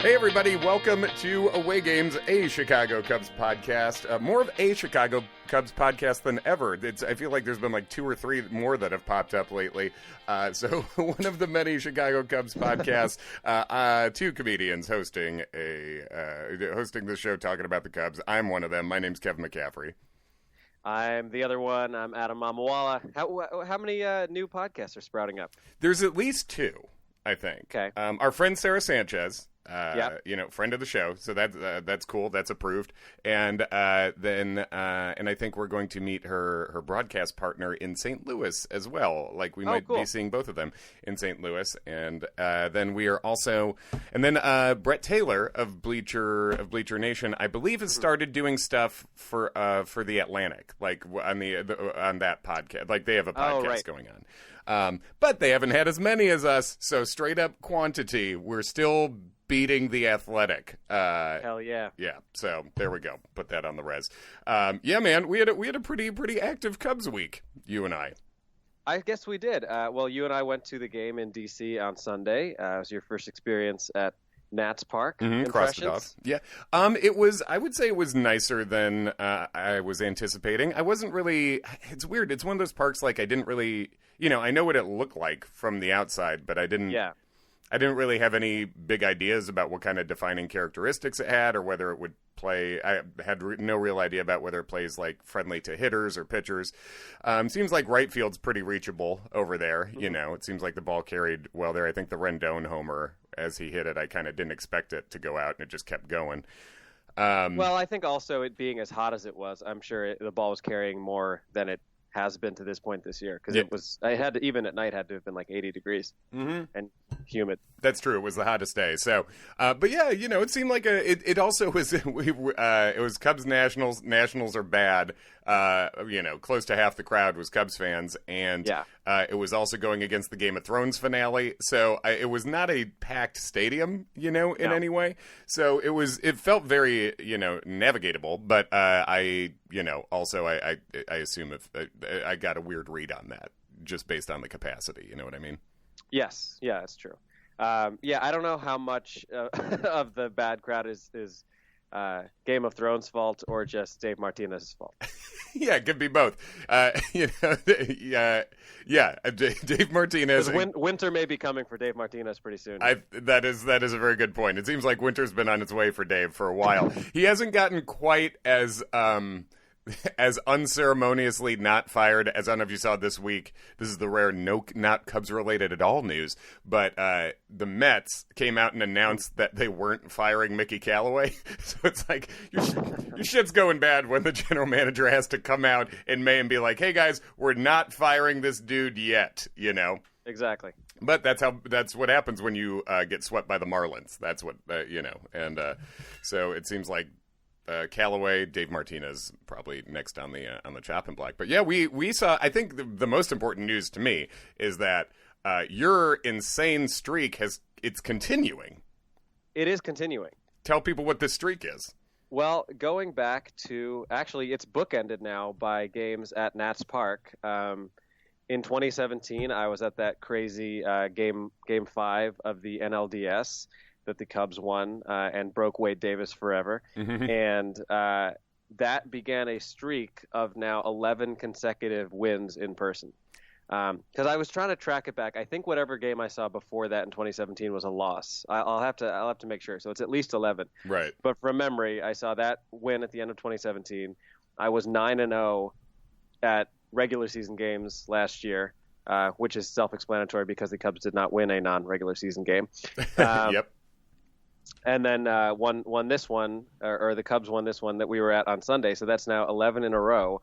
Hey everybody, welcome to Away Games, a Chicago Cubs podcast. More of a Chicago Cubs podcast than ever. I feel like there's been like 2 or 3 more that have popped up lately. So one of the many Chicago Cubs podcasts, 2 comedians hosting the show talking about the Cubs. I'm one of them. My name's Kevin McCaffrey. I'm the other one. I'm Adam Mamawala. How many new podcasts are sprouting up? There's at least 2, I think. Okay. Our friend Sarah Sanchez. Yep. Friend of the show, so that's cool. That's approved. And then I think we're going to meet her broadcast partner in St. Louis as well. Like we might be seeing both of them in St. Louis. And then we are also, and then Brett Taylor of Bleacher Nation, I believe, has started doing stuff for the Atlantic, like on on that podcast. Like they have a podcast going on. But they haven't had as many as us, so straight up quantity, we're still beating the Athletic. Hell yeah. Yeah, so there we go. Put that on the res. Yeah, man, we had a pretty active Cubs week, you and I. I guess we did. Well, you and I went to the game in D.C. on Sunday. It was your first experience at Nats Park. Crossed it off. Yeah. I would say it was nicer than I was anticipating. I wasn't really, it's weird. It's one of those parks like I didn't really, I know what it looked like from the outside, but I didn't really have any big ideas about what kind of defining characteristics it had or whether it would play. I had no real idea about whether it plays like friendly to hitters or pitchers. Seems like right field's pretty reachable over there. Mm-hmm. It seems like the ball carried well there. I think the Rendon homer, as he hit it, I kind of didn't expect it to go out and it just kept going. Well, I think also it being as hot as it was, I'm sure the ball was carrying more than it has been to this point this year because even at night had to have been like 80 degrees and humid. That's true. It was the hottest day. So, but yeah, it seemed like it also was, it was Cubs Nationals. Nationals are bad. Close to half the crowd was Cubs fans. And it was also going against the Game of Thrones finale. So it was not a packed stadium, in any way. So it felt very, navigatable. But also I assume if I got a weird read on that just based on the capacity. You know what I mean? Yes. Yeah, that's true. I don't know how much of the bad crowd is Game of Thrones' fault or just Dave Martinez's fault. Yeah, it could be both. Dave Martinez. Winter may be coming for Dave Martinez pretty soon. That is a very good point. It seems like winter's been on its way for Dave for a while. He hasn't gotten quite as unceremoniously not fired as I don't know if you saw this week. This is the rare not Cubs related at all news, but the Mets came out and announced that they weren't firing Mickey Callaway. So it's like your shit's going bad when the general manager has to come out in May and be like, "Hey guys, we're not firing this dude yet," Exactly. But that's what happens when you get swept by the Marlins. That's what and so it seems like Callaway, Dave Martinez, probably next on the chopping block. But yeah, we saw. I think the most important news to me is that your insane streak it's continuing. It is continuing. Tell people what this streak is. Well, going back to actually, it's bookended now by games at Nats Park. In 2017, I was at that crazy game 5 of the NLDS that the Cubs won and broke Wade Davis forever. Mm-hmm. And that began a streak of now 11 consecutive wins in person. Because I was trying to track it back. I think whatever game I saw before that in 2017 was a loss. I'll have to make sure. So it's at least 11. Right. But from memory, I saw that win at the end of 2017. I was 9-0 at regular season games last year, which is self-explanatory because the Cubs did not win a non-regular season game. Yep. And then won this one, or the Cubs won this one that we were at on Sunday. So that's now 11 in a row.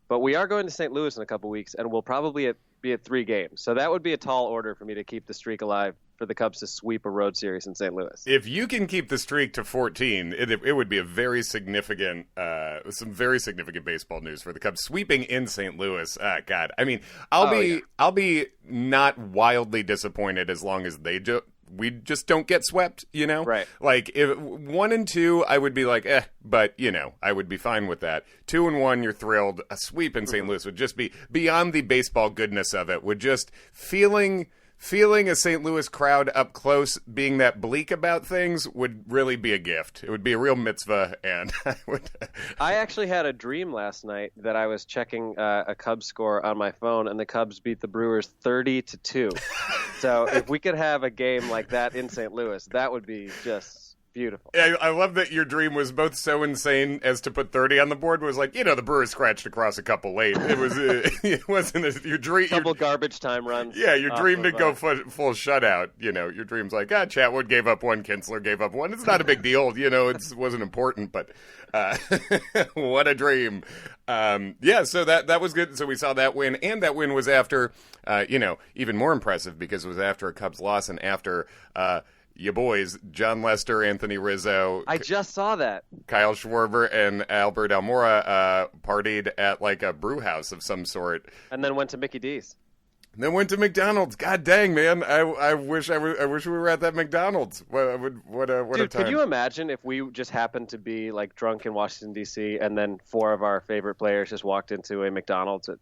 But we are going to St. Louis in a couple weeks, and we'll probably be at 3 games. So that would be a tall order for me to keep the streak alive for the Cubs to sweep a road series in St. Louis. If you can keep the streak to 14, it would be a very significant, some very significant baseball news for the Cubs sweeping in St. Louis. God, I mean, I'll be not wildly disappointed as long as we just don't get swept, Right. Like, if 1 and 2, I would be like, but, I would be fine with that. 2 and 1, you're thrilled. A sweep in St. Louis would just be, beyond the baseball goodness of it, would just feeling feeling a St. Louis crowd up close being that bleak about things would really be a gift. It would be a real mitzvah, and I actually had a dream last night that I was checking a Cubs score on my phone, and the Cubs beat the Brewers 30-2. So if we could have a game like that in St. Louis, that would be just beautiful. I love that your dream was both so insane as to put 30 on the board. Was like, the Brewers scratched across a couple late. It was it wasn't your dream. Couple garbage time runs. Yeah, your dream to go full shutout. Your dream's like, Chatwood gave up one, Kinsler gave up one. It's not a big deal. It wasn't important, but what a dream. So that was good. So we saw that win, and that win was after, even more impressive because it was after a Cubs loss and after your boys, John Lester, Anthony Rizzo. I just saw that. Kyle Schwarber and Albert Almora partied at like a brew house of some sort. And then went to Mickey D's. Then went to McDonald's. God dang, man! I wish we were at that McDonald's. What a Dude, time! Could you imagine if we just happened to be like drunk in Washington D.C. and then 4 of our favorite players just walked into a McDonald's at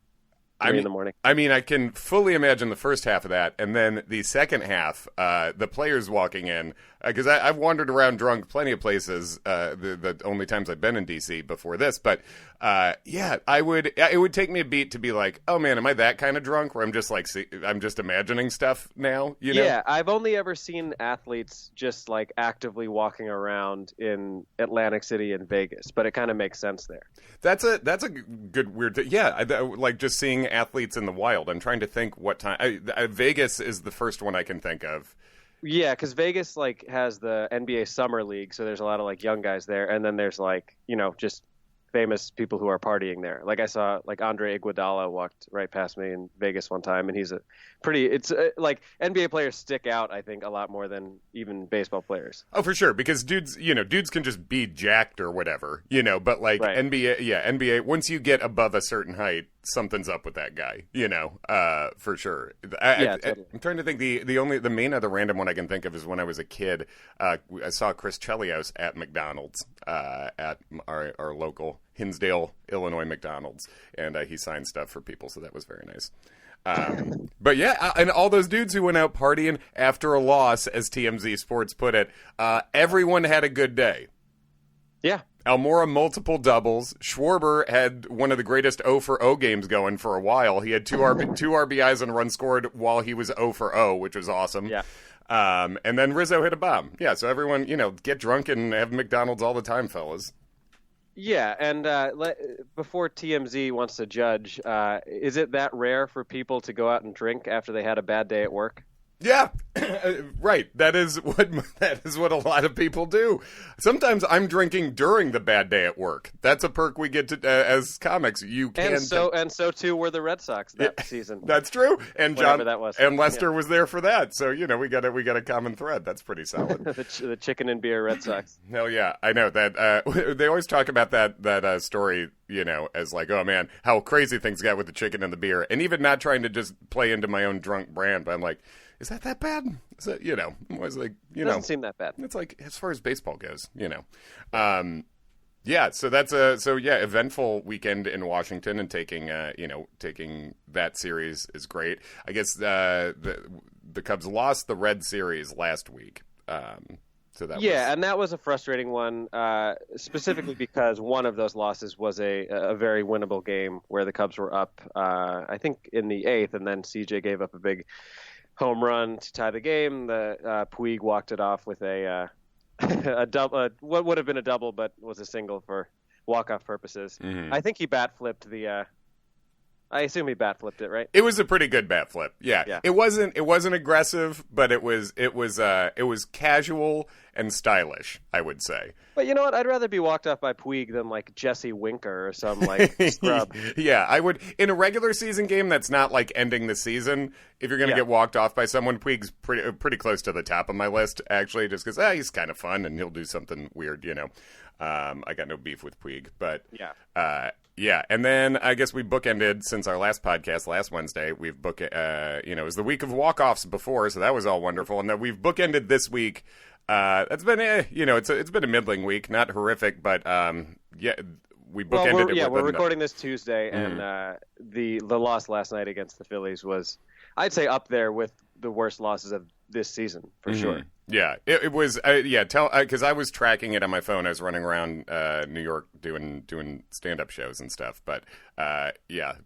3 in the morning? I mean, I can fully imagine the first half of that, and then the second half, the players walking in. Because I've wandered around drunk plenty of places. The only times I've been in DC before this, but it would take me a beat to be like, oh man, am I that kind of drunk? Where I'm just like, I'm just imagining stuff now. Yeah, I've only ever seen athletes just like actively walking around in Atlantic City and Vegas, but it kind of makes sense there. That's a good weird. I like just seeing athletes in the wild. I'm trying to think what time. Vegas is the first one I can think of. Yeah, because Vegas like has the NBA Summer League, so there's a lot of like young guys there, and then there's like just famous people who are partying there. Like I saw like Andre Iguodala walked right past me in Vegas one time, and he's a it's like NBA players stick out, I think, a lot more than even baseball players. Oh, for sure, because dudes can just be jacked or whatever, but like right. NBA, once you get above a certain height, something's up with that guy, for sure. Totally. I'm trying to think the main other random one I can think of is when I was a kid, I saw Chris Chelios at McDonald's, at our local Hinsdale, Illinois McDonald's, and he signed stuff for people, so that was very nice. But yeah, and all those dudes who went out partying after a loss, as TMZ Sports put it, everyone had a good day. Yeah. Almora, multiple doubles. Schwarber had one of the greatest 0 for 0 games going for a while. He had two RBIs and a run scored while he was 0 for 0, which was awesome. Yeah. And then Rizzo hit a bomb. Yeah, so everyone, get drunk and have McDonald's all the time, fellas. Yeah, and before TMZ wants to judge, is it that rare for people to go out and drink after they had a bad day at work? Yeah, right. That is what a lot of people do. Sometimes I'm drinking during the bad day at work. That's a perk we get to as comics. You can, and so too were the Red Sox that season. That's true. And Whatever that was. And Lester was there for that. So we got a common thread. That's pretty solid. the chicken and beer Red Sox. Hell yeah, I know that. They always talk about that story. As like, oh man, how crazy things got with the chicken and the beer, and even not trying to just play into my own drunk brand, but I'm like, is that bad? Is that, I'm always like, It doesn't seem that bad. It's like, as far as baseball goes, yeah, so that's eventful weekend in Washington, and taking that series is great. I guess the Cubs lost the Red Series last week. So and that was a frustrating one, specifically because one of those losses was a very winnable game where the Cubs were up, I think, in the 8th, and then CJ gave up a big home run to tie the game. The Puig walked it off with a double, what would have been a double, but was a single for walk-off purposes. Mm-hmm. I think he bat flipped I assume he bat flipped it, right? It was a pretty good bat flip. Yeah. It wasn't aggressive, but it was casual and stylish, I would say. But you know what? I'd rather be walked off by Puig than like Jesse Winker or some like scrub. Yeah, I would. In a regular season game that's not like ending the season, if you're going to get walked off by someone, Puig's pretty close to the top of my list, actually, just because he's kind of fun and he'll do something weird, I got no beef with Puig, but yeah, and then I guess we bookended since our last podcast last Wednesday. We've it was the week of walk-offs before, so that was all wonderful. And then we've bookended this week. That's been it's been a middling week, not horrific, but we bookended it. We're recording this Tuesday, and the loss last night against the Phillies was, I'd say, up there with the worst losses of this season for sure. Yeah, it was. Because I was tracking it on my phone. I was running around New York doing stand-up shows and stuff. But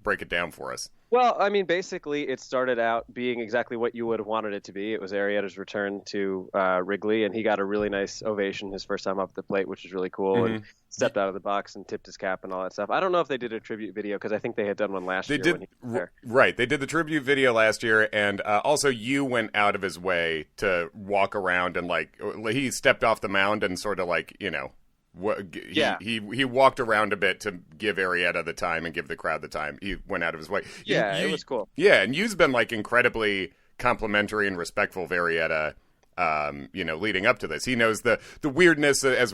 break it down for us. Well, I mean, basically, it started out being exactly what you would have wanted it to be. It was Arrieta's return to Wrigley, and he got a really nice ovation his first time up the plate, which was really cool, and stepped out of the box and tipped his cap and all that stuff. I don't know if they did a tribute video, because I think they had done one last year. When he was there. Right. They did the tribute video last year, and also you went out of his way to walk around and, he stepped off the mound and sort of he walked around a bit to give Arrieta the time and give the crowd the time. He went out of his way. It was cool. Yeah, and you've been incredibly complimentary and respectful of Arrieta, leading up to this. He knows the weirdness, as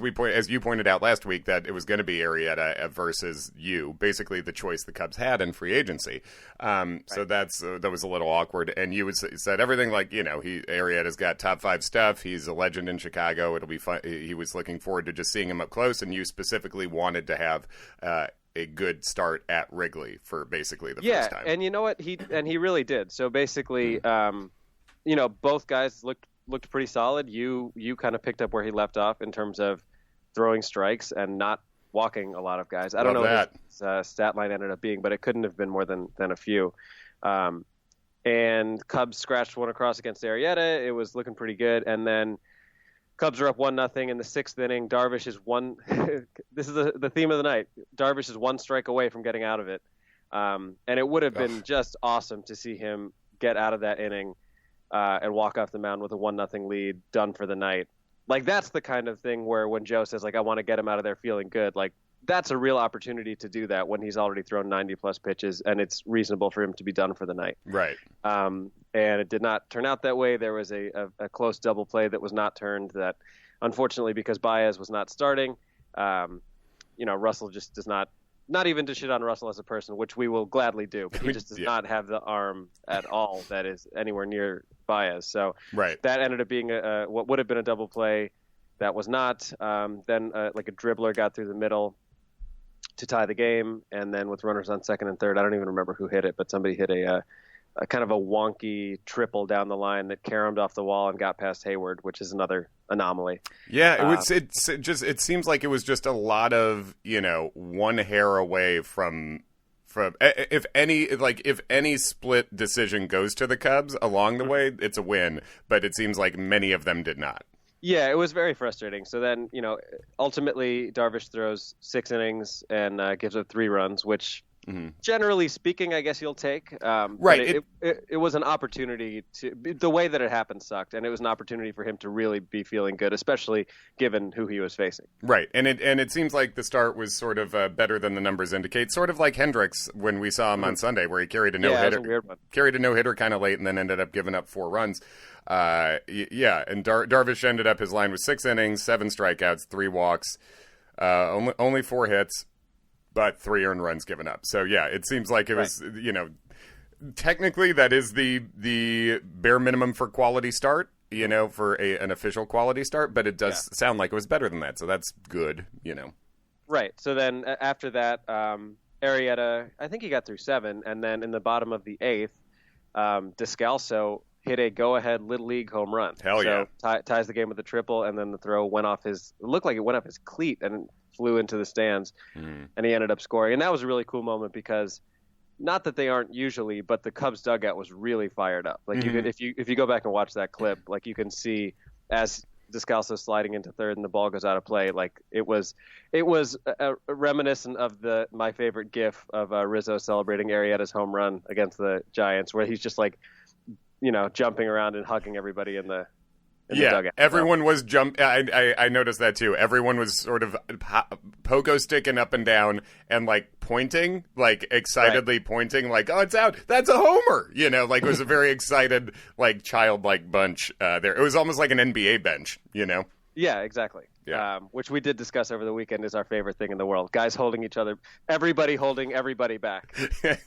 you pointed out last week, that it was going to be Arrieta versus you, basically the choice the Cubs had in free agency. So that was a little awkward. And you said everything Arrieta's got top 5 stuff. He's a legend in Chicago. It'll be fun. He was looking forward to just seeing him up close. And you specifically wanted to have a good start at Wrigley for basically the first time. And you know what? He really did. So basically, both guys looked pretty solid. You kind of picked up where he left off in terms of throwing strikes and not walking a lot of guys. I don't know what his stat line ended up being, but it couldn't have been more than a few. And Cubs scratched one across against Arrieta. It was looking pretty good. And then Cubs are up 1-0 in the 6th inning. Darvish is one. This is the theme of the night. Darvish is 1 strike away from getting out of it. And it would have been just awesome to see him get out of that inning and walk off the mound with a 1-0 lead, done for the night. That's the kind of thing where when Joe says, I want to get him out of there feeling good, that's a real opportunity to do that when he's already thrown 90-plus pitches and it's reasonable for him to be done for the night. Right. And it did not turn out that way. There was a close double play that was not turned that, unfortunately, because Baez was not starting, Russell just does not even to shit on Russell as a person, which we will gladly do, but he just does not have the arm at all that is anywhere near Baez. So that ended up being what would have been a double play. That was not. Then a dribbler got through the middle to tie the game, and then with runners on second and third, I don't even remember who hit it, but somebody hit a kind of a wonky triple down the line that caromed off the wall and got past Hayward, which is another anomaly. Yeah, it seems like it was just a lot of one hair away from if any split decision goes to the Cubs along the way, it's a win, but it seems like many of them did not. Yeah, it was very frustrating. So then, ultimately Darvish throws 6 innings and gives up 3 runs, which generally speaking, I guess you'll take. Right. It was an opportunity the way that it happened sucked, and it was an opportunity for him to really be feeling good, especially given who he was facing. Right. And it seems like the start was sort of better than the numbers indicate, sort of like Hendricks when we saw him on Sunday, where he carried a no-hitter. Yeah, it was a weird one. Carried a no-hitter kind of late and then ended up giving up 4 runs. And Darvish ended up, his line was 6 innings, 7 strikeouts, 3 walks, only 4 hits, but 3 earned runs given up. So yeah, it seems like it was, technically that is the bare minimum for quality start, for an official quality start, but it does sound like it was better than that. So that's good, Right. So then after that, Arrieta, I think he got through 7, and then in the bottom of the 8th, Descalso hit a go-ahead Little League home run. Hell yeah. So ties the game with a triple, and then the throw it looked like it went off his cleat and flew into the stands, and he ended up scoring. And that was a really cool moment because, not that they aren't usually, but the Cubs dugout was really fired up. You could, if you go back and watch that clip, you can see as Descalso sliding into third and the ball goes out of play, it was reminiscent of my favorite GIF of Rizzo celebrating Arrieta's home run against the Giants, where he's just jumping around and hugging everybody in the dugout. Everyone was I noticed that too. Everyone was sort of pogo sticking up and down and pointing, excitedly pointing, oh, it's out. That's a homer. It was a very excited, childlike bunch there. It was almost like an NBA bench, Yeah, exactly. Yeah. Which we did discuss over the weekend is our favorite thing in the world. Guys holding each other, everybody holding everybody back.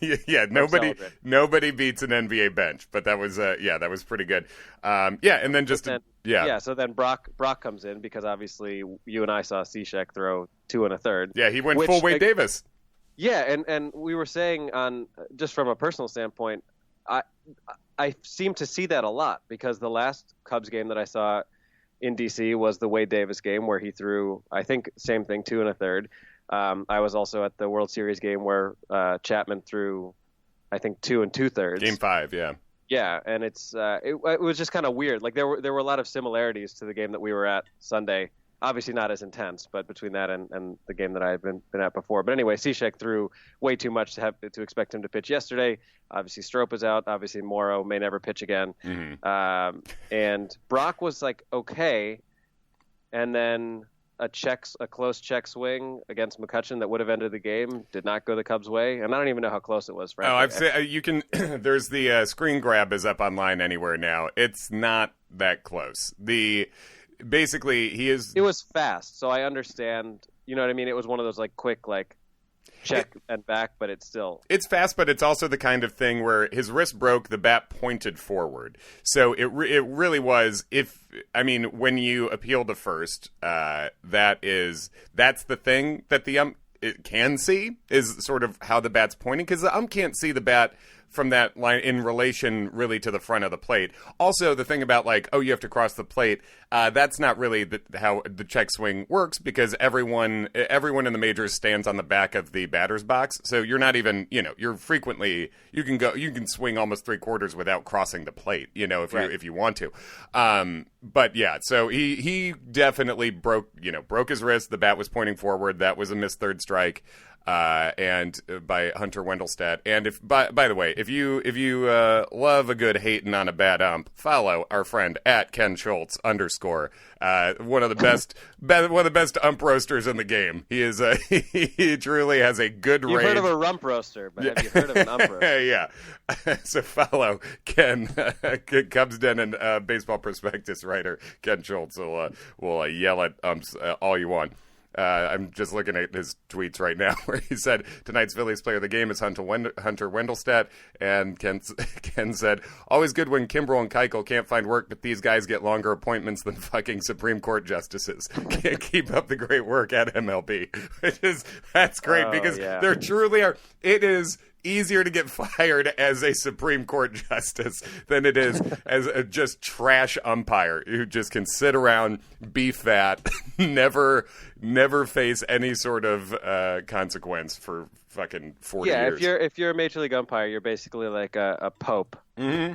Yeah, nobody beats an NBA bench, but that was that was pretty good. And then so then Brock comes in because obviously you and I saw Cishek throw 2 1/3. Yeah, he went full Wade Davis. Yeah, and we were saying on just from a personal standpoint, I I seem to see that a lot because the last Cubs game that I saw in DC was the Wade Davis game where he threw, I think, same thing, 2 1/3. I was also at the World Series game where Chapman threw, I think, 2 2/3. Game 5, yeah. Yeah, and it was just kind of weird. Like there were a lot of similarities to the game that we were at Sunday. Obviously not as intense, but between that and the game that I had been at before. But anyway, Cishek threw way too much to expect him to pitch yesterday. Obviously, Strope is out. Obviously, Morrow may never pitch again. Mm-hmm. And Brock was like okay, and then a close check swing against McCutchen that would have ended the game did not go the Cubs' way, and I don't even know how close it was. Frankly. Oh, I've seen you can. There's the screen grab is up online anywhere now. It's not that close. Basically, he is. It was fast, so I understand. You know what I mean? It was one of those like quick check and back, but it's it's fast, but it's also the kind of thing where his wrist broke, the bat pointed forward. So it really was. When you appeal to first, that's the thing that the it can see is sort of how the bat's pointing, because the can't see the bat from that line in relation really to the front of the plate. Also, the thing about you have to cross the plate, that's not really how the check swing works, because everyone in the majors stands on the back of the batter's box. So you're not even, you're frequently, you can swing almost 3/4 without crossing the plate, if you want to. But yeah, so he definitely broke his wrist. The bat was pointing forward. That was a missed third strike. And by Hunter Wendelstedt. And if by the way, if you love a good hating on a bad ump, follow our friend at Ken Schultz _ one of the best ump roasters in the game. He is he truly has a good range. You've heard of a rump roaster, but have you heard of an ump roaster? Yeah. So follow Ken, Cubs Den and Baseball Prospectus writer Ken Schultz will yell at umps all you want. I'm just looking at his tweets right now where he said, tonight's Phillies player of the game is Hunter Wendelstedt. And Ken said, always good when Kimbrel and Keuchel can't find work, but these guys get longer appointments than fucking Supreme Court justices. Can't keep up the great work at MLB. That's great because there truly are. It is easier to get fired as a Supreme Court justice than it is as a just trash umpire who just can sit around, be fat, never face any sort of consequence for fucking 40 years. Yeah, if you're a major league umpire, you're basically like a pope. Mm-hmm.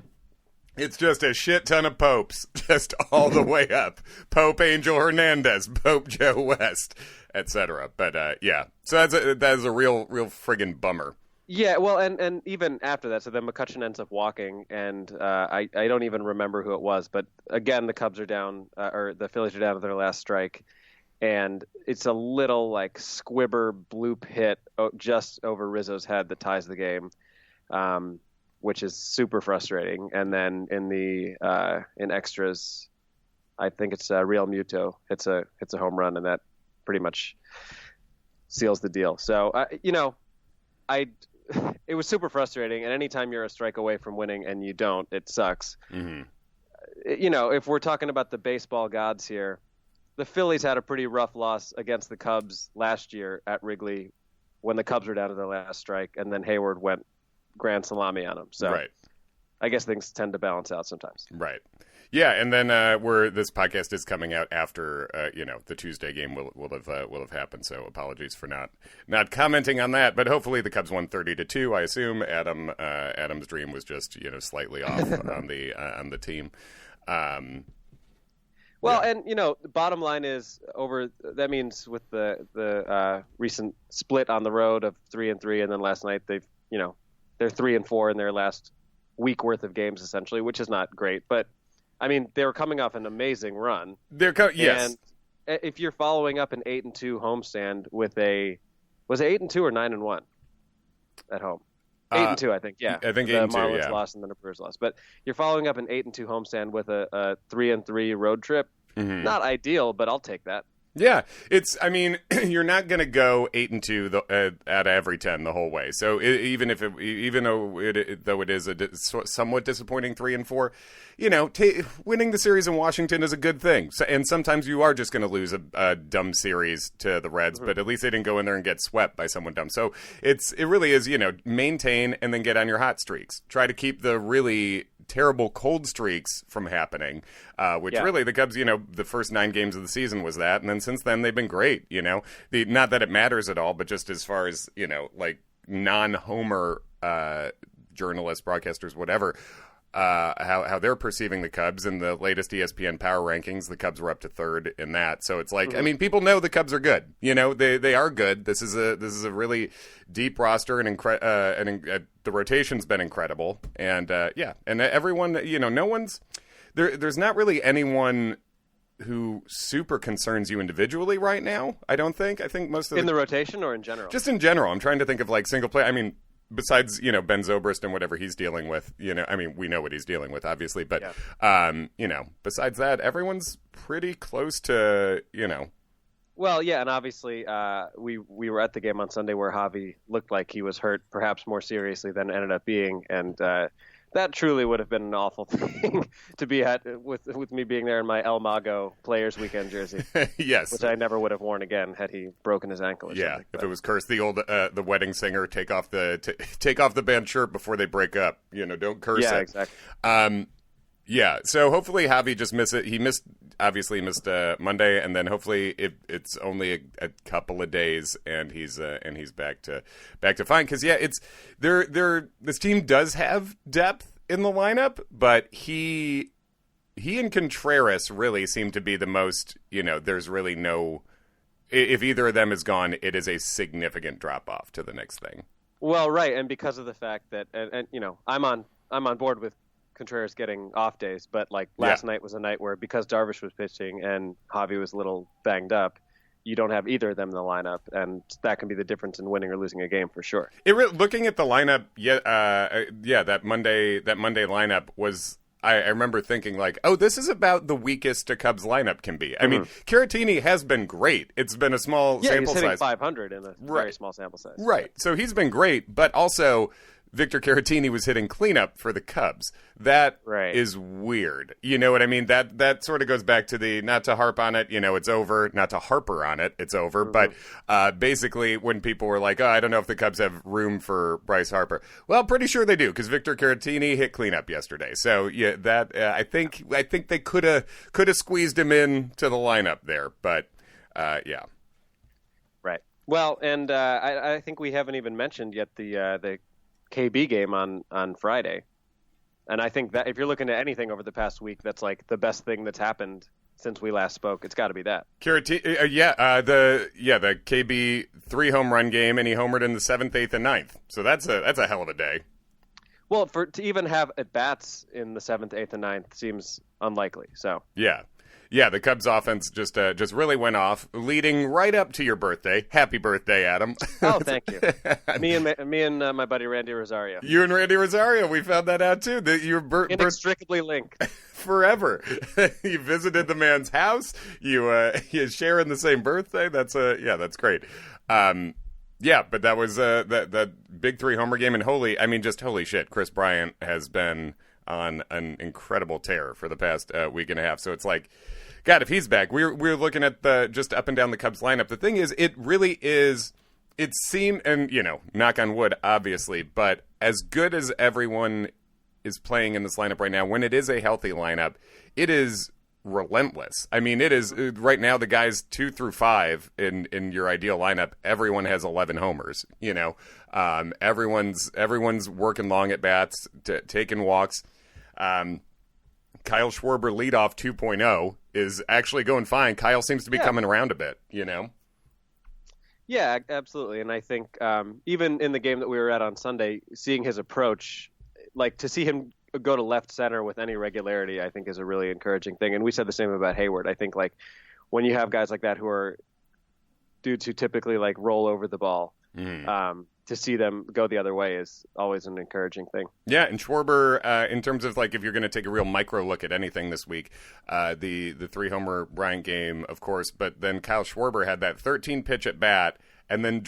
It's just a shit ton of popes, just all the way up. Pope Angel Hernandez, Pope Joe West, etc. But yeah, so that is a real friggin' bummer. Yeah, well, and even after that, so then McCutchen ends up walking, and I don't even remember who it was, but again, the Cubs are down, or the Phillies are down to their last strike, and it's a little squibber bloop hit just over Rizzo's head that ties the game, which is super frustrating. And then in extras, I think it's Real Muto hits a home run, and that pretty much seals the deal. So it was super frustrating, and anytime you're a strike away from winning and you don't, it sucks. Mm-hmm. If we're talking about the baseball gods here, the Phillies had a pretty rough loss against the Cubs last year at Wrigley when the Cubs were down to their last strike, and then Hayward went grand salami on them. So right. I guess things tend to balance out sometimes. Right. Yeah, and then this podcast is coming out after the Tuesday game will have happened. So apologies for not commenting on that. But hopefully the Cubs won 30-2. I assume Adam's dream was just slightly off on the team. Well, yeah. And the bottom line is that means with the recent split on the road of 3-3, and then last night they're 3-4 in their last week worth of games essentially, which is not great, but. I mean, they were coming off an amazing run. Yes. And if you're following up an 8-2 homestand with was it 8-2 or 9-1 at home? 8-2, I think. Yeah, I think 8-2. The Marlins lost and then the Brewers lost. But you're following up an 8-2 homestand with a 3-3 road trip. Mm-hmm. Not ideal, but I'll take that. Yeah, you're not going to go 8-2 at every 10 the whole way. So even though it is a somewhat disappointing 3-4, winning the series in Washington is a good thing. So, and sometimes you are just going to lose a dumb series to the Reds, but at least they didn't go in there and get swept by someone dumb. So it really is maintain and then get on your hot streaks. Try to keep the really terrible cold streaks from happening, which really the Cubs, the first 9 games of the season was that. And then since then, they've been great, not that it matters at all, but just as far as, like non-homer journalists, broadcasters, whatever, how they're perceiving the Cubs. In the latest ESPN Power Rankings, the Cubs were up to 3rd in that. So it's like, I mean, people know the Cubs are good. They are good. This is a really deep roster, and the rotation's been incredible. And and everyone, no one's there's not really anyone who super concerns you individually right now. I don't think. I think most of in the rotation or in general. Just in general. I'm trying to think of like single play. I mean, besides, Ben Zobrist and whatever he's dealing with, I mean, we know what he's dealing with, obviously, but, besides that, everyone's pretty close to, Well, yeah, and obviously we were at the game on Sunday where Javi looked like he was hurt perhaps more seriously than it ended up being, and that truly would have been an awful thing to be at with me being there in my El Mago Players Weekend jersey. Yes, which I never would have worn again had he broken his ankle. Or something. If it was cursed, the old the wedding singer, take off the band shirt before they break up. Don't curse it. Yeah, exactly. So hopefully Javi just missed it. He missed Monday, and then hopefully it's only a couple of days, and he's back to fine. Because it's this team does have depth in the lineup, but he and Contreras really seem to be the most. There's really no. If either of them is gone, it is a significant drop off to the next thing. Well, right, and because of the fact that, and I'm on board with Contreras getting off days, but like last night was a night where because Darvish was pitching and Javi was a little banged up, you don't have either of them in the lineup, and that can be the difference in winning or losing a game for sure. Looking at the lineup, that Monday lineup was. I remember thinking like, oh, this is about the weakest a Cubs lineup can be. I mean, Caratini has been great. It's been a small sample he's hitting size. 500 in a very small sample size. Right. So he's been great, but also Victor Caratini was hitting cleanup for the Cubs. That is weird. You know what I mean? That sort of goes back to the, not to harp on it, it's over, not to harper on it, it's over. But basically when people were like, oh, I don't know if the Cubs have room for Bryce Harper. Well, pretty sure they do, because Victor Caratini hit cleanup yesterday. So yeah, that I think they could have squeezed him in to the lineup there. But yeah. Right. Well, and I think we haven't even mentioned yet the KB game on Friday. And I think that if you're looking at anything over the past week that's like the best thing that's happened since we last spoke, it's got to be that. The KB 3 home run game, and he homered in the 7th, 8th, and 9th. So that's a hell of a day. Well, to even have at bats in the 7th, 8th, and 9th seems unlikely. So yeah, the Cubs offense just really went off, leading right up to your birthday. Happy birthday, Adam! Oh, thank you. me and my buddy Randy Rosario. You and Randy Rosario, we found that out too. That your inextricably linked forever. You visited the man's house. You share in the same birthday. That's great. But that was that big 3 homer game, and holy shit, Chris Bryant has been on an incredible tear for the past week and a half. So it's like, God, if he's back, we're looking at the just up and down the Cubs lineup. The thing is, it really is. It seemed, and knock on wood, obviously, but as good as everyone is playing in this lineup right now, when it is a healthy lineup, it is relentless. I mean, it is right now. The guys 2 through 5 in your ideal lineup, everyone has 11 homers. Everyone's working long at bats, taking walks. Kyle Schwarber leadoff 2.0 is actually going fine. Kyle seems to be coming around a bit, Yeah, absolutely. And I think even in the game that we were at on Sunday, seeing his approach, like to see him go to left center with any regularity, I think is a really encouraging thing. And we said the same about Hayward. I think like when you have guys like that who are dudes who typically like roll over the ball, to see them go the other way is always an encouraging thing. Yeah, and Schwarber, in terms of like if you're going to take a real micro look at anything this week, the 3 homer Bryant game, of course, but then Kyle Schwarber had that 13 pitch at bat and then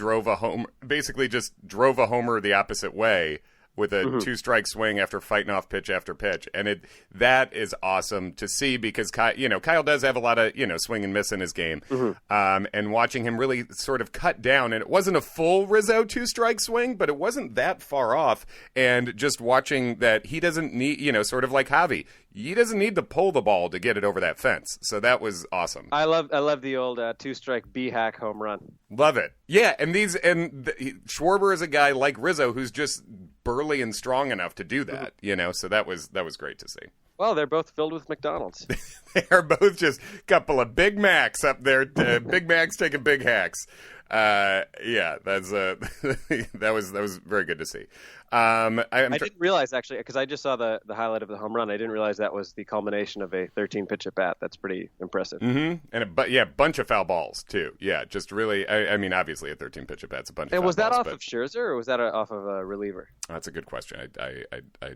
basically just drove a homer the opposite way. with a two-strike swing after fighting off pitch after pitch. And that is awesome to see because, Kyle does have a lot of, swing and miss in his game. And watching him really sort of cut down, and it wasn't a full Rizzo two-strike swing, but it wasn't that far off. And just watching that he doesn't need, sort of like Javi, he doesn't need to pull the ball to get it over that fence. So that was awesome. I love the old two-strike B-hack home run. Love it. Yeah, and Schwarber is a guy like Rizzo who's just burly and strong enough to do that, so that was great to see. Well, they're both filled with McDonald's. They are both just a couple of Big Macs up there. Big Macs taking big hacks. Yeah, that's that was very good to see. I didn't realize, actually, because I just saw the highlight of the home run. I didn't realize that was the culmination of a 13-pitch at bat. That's pretty impressive. And a bunch of foul balls too. Yeah, just really. I mean, obviously a 13-pitch at bat's a bunch. And of foul was that balls, off of Scherzer or was that off of a reliever? That's a good question. I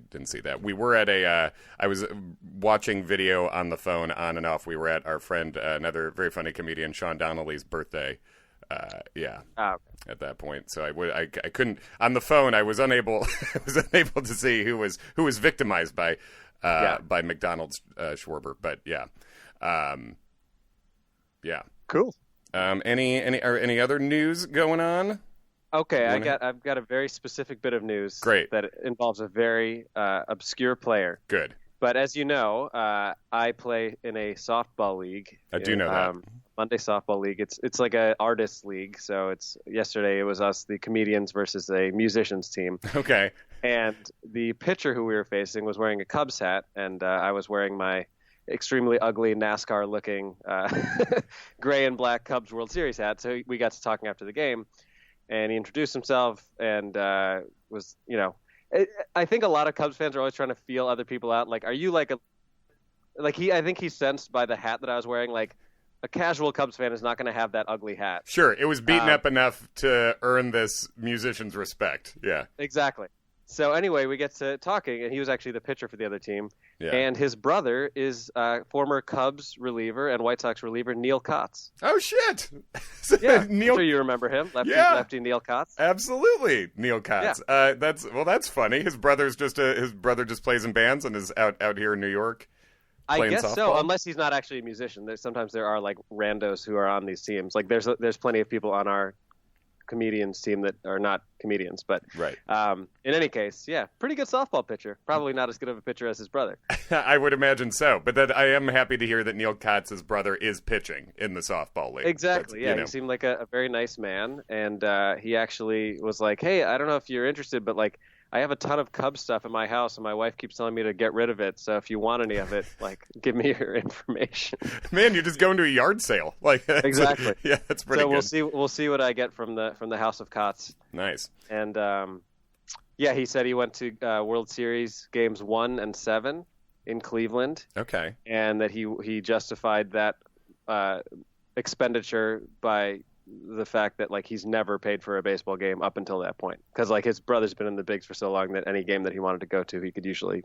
didn't see that. We were at I was watching video on the phone on and off. We were at our friend, another very funny comedian, Sean Donnelly's birthday. At that point, so I couldn't on the phone. I was unable to see who was victimized by McDonald's Schwarber. But Cool. Any other news going on? Okay, I've got a very specific bit of news. Great. That involves a very obscure player. Good. But as you know, I play in a softball league. I do know that. Monday softball league. It's like a artists league. So yesterday it was us, the comedians, versus a musicians team. Okay. And the pitcher who we were facing was wearing a Cubs hat, and I was wearing my extremely ugly NASCAR-looking gray and black Cubs World Series hat. So we got to talking after the game, and he introduced himself and was, I think a lot of Cubs fans are always trying to feel other people out. Like, are you I think he sensed by the hat that I was wearing, like, a casual Cubs fan is not going to have that ugly hat. Sure, it was beaten up enough to earn this musician's respect. Yeah. Exactly. So anyway, we get to talking, and he was actually the pitcher for the other team. Yeah. And his brother is former Cubs reliever and White Sox reliever Neil Kotz. Oh, shit. Yeah, I'm sure you remember him. Lefty Neil Kotz. Absolutely, Neil Kotz. Yeah. That's funny. His brother just plays in bands and is out here in New York. I guess softball? So, unless he's not actually a musician. Sometimes there are like randos who are on these teams. Like there's plenty of people on our comedians team that are not comedians, but right. In any case, yeah, pretty good softball pitcher. Probably not as good of a pitcher as his brother. I would imagine so, but I am happy to hear that Neil Kotz's brother is pitching in the softball league. Exactly. He seemed like a very nice man, and he actually was like, "Hey, I don't know if you're interested, but like, I have a ton of Cubs stuff in my house, and my wife keeps telling me to get rid of it. So if you want any of it, like, give me your information." Man, you're just going to a yard sale, like exactly. Yeah, that's pretty good. So we'll see what I get from the House of Kotz. Nice. And he said he went to World Series games 1 and 7 in Cleveland. Okay. And that he justified that expenditure by the fact that like he's never paid for a baseball game up until that point, because like his brother's been in the bigs for so long that any game that he wanted to go to, he could usually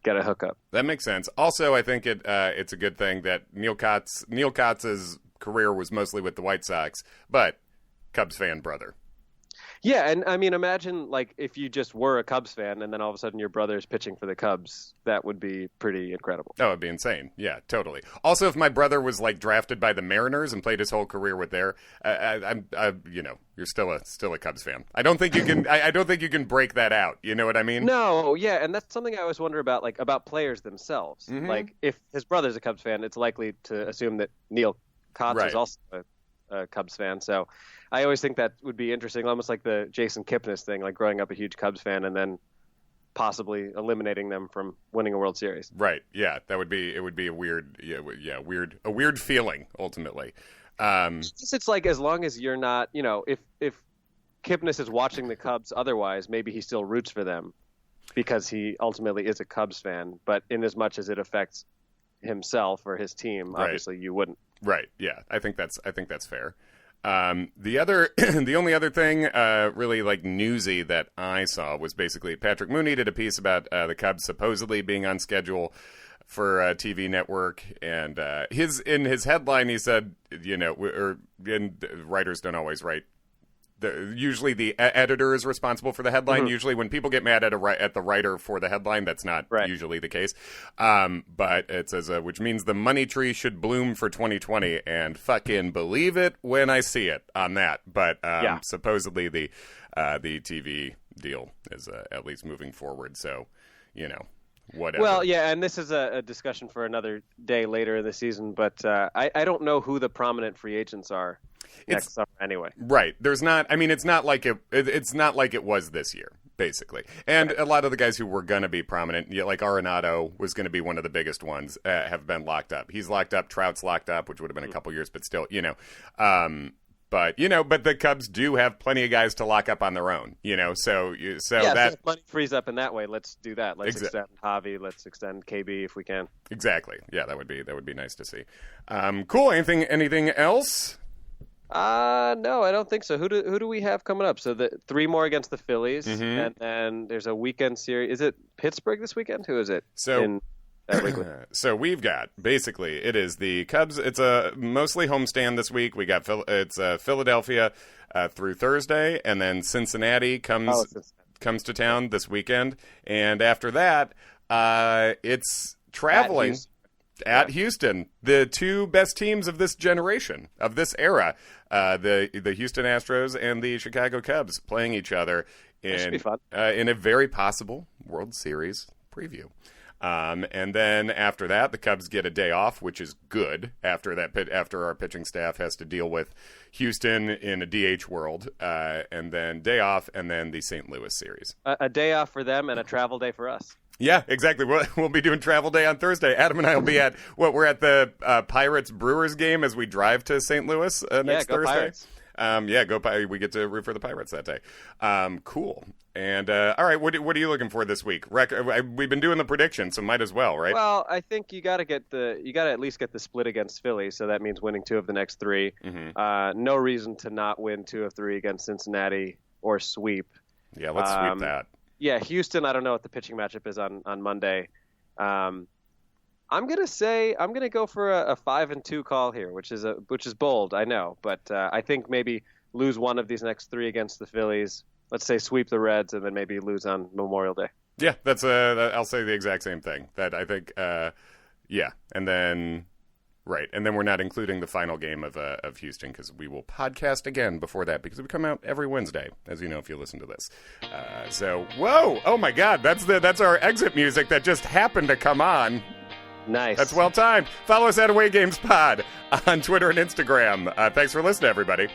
get a hookup. That makes sense. Also, I think it's a good thing that Neil Kotz's career was mostly with the White Sox, but Cubs fan brother. Yeah, and I mean, imagine like if you just were a Cubs fan and then all of a sudden your brother's pitching for the Cubs. That would be pretty incredible. Oh, it'd be insane. Yeah, totally. Also, if my brother was like drafted by the Mariners and played his whole career with you're still a Cubs fan. I don't think you can. I don't think you can break that out. You know what I mean? No, yeah, and that's something I always wonder about players themselves. Mm-hmm. Like if his brother's a Cubs fan, it's likely to assume that Neil Kotz is also a Cubs fan. So I always think that would be interesting, almost like the Jason Kipnis thing, like growing up a huge Cubs fan and then possibly eliminating them from winning a World Series. Right. Yeah, it would be a weird, a weird feeling ultimately. It's like as long as you're not, if Kipnis is watching the Cubs, otherwise maybe he still roots for them because he ultimately is a Cubs fan. But in as much as it affects himself or his team, obviously you wouldn't. Right. Yeah. I think that's fair. The only other thing, really like newsy that I saw was basically Patrick Mooney did a piece about the Cubs supposedly being on schedule for a TV network, and in his headline he said, and writers don't always write usually the editor is responsible for the headline. Usually when people get mad at the writer for the headline, that's not usually the case. But it says, which means the money tree should bloom for 2020, and fucking believe it when I see it on that. But supposedly the TV deal is at least moving forward. So, whatever. Well, yeah, and this is a discussion for another day later in the season, but I don't know who the prominent free agents are next summer anyway. Right. There's not, I mean, it's not like it was this year, basically. And a lot of the guys who were going to be prominent, like Arenado was going to be one of the biggest ones, have been locked up. He's locked up, Trout's locked up, which would have been a couple years, but still, But the Cubs do have plenty of guys to lock up on their own, so that if money frees up in that way, let's do that. Let's extend Javi, let's extend KB if we can. Exactly. Yeah, that would be nice to see. Cool. Anything else? No, I don't think so. Who do we have coming up? So the 3 more against the Phillies, and then there's a weekend series. Is it Pittsburgh this weekend? Who is it? So we've got, basically, it is the Cubs. It's a mostly homestand this week. We got Philadelphia through Thursday, and then Cincinnati comes to town this weekend. And after that, it's traveling at Houston. The 2 best teams of this generation, of this era, the Houston Astros and the Chicago Cubs playing each other in a very possible World Series preview. And then after that, the Cubs get a day off, which is good after our pitching staff has to deal with Houston in a DH world, and then day off, and then the St. Louis series. A day off for them and a travel day for us. Yeah, exactly. We'll be doing travel day on Thursday. Adam and I will be at we're at the Pirates-Brewers game as we drive to St. Louis next Thursday. Pirates. Go Pirates. We get to root for the Pirates that day. Cool. And all right, what are you looking for this week? We've been doing the prediction, so might as well, right? Well, I think you got to at least get the split against Philly, so that means winning 2 of the next 3. No reason to not win 2 of 3 against Cincinnati or sweep. Yeah, let's sweep that. Yeah, Houston. I don't know what the pitching matchup is on Monday. I'm gonna go for a 5-2 call here, which is bold, I know, but I think maybe lose 1 of these next 3 against the Phillies. Let's say sweep the Reds, and then maybe lose on Memorial Day. Yeah, that's I'll say the exact same thing. That I think, and then we're not including the final game of Houston because we will podcast again before that because we come out every Wednesday, as you know if you listen to this. Whoa, oh my God, that's our exit music that just happened to come on. Nice. That's well timed. Follow us at Away Games Pod on Twitter and Instagram. Thanks for listening, everybody.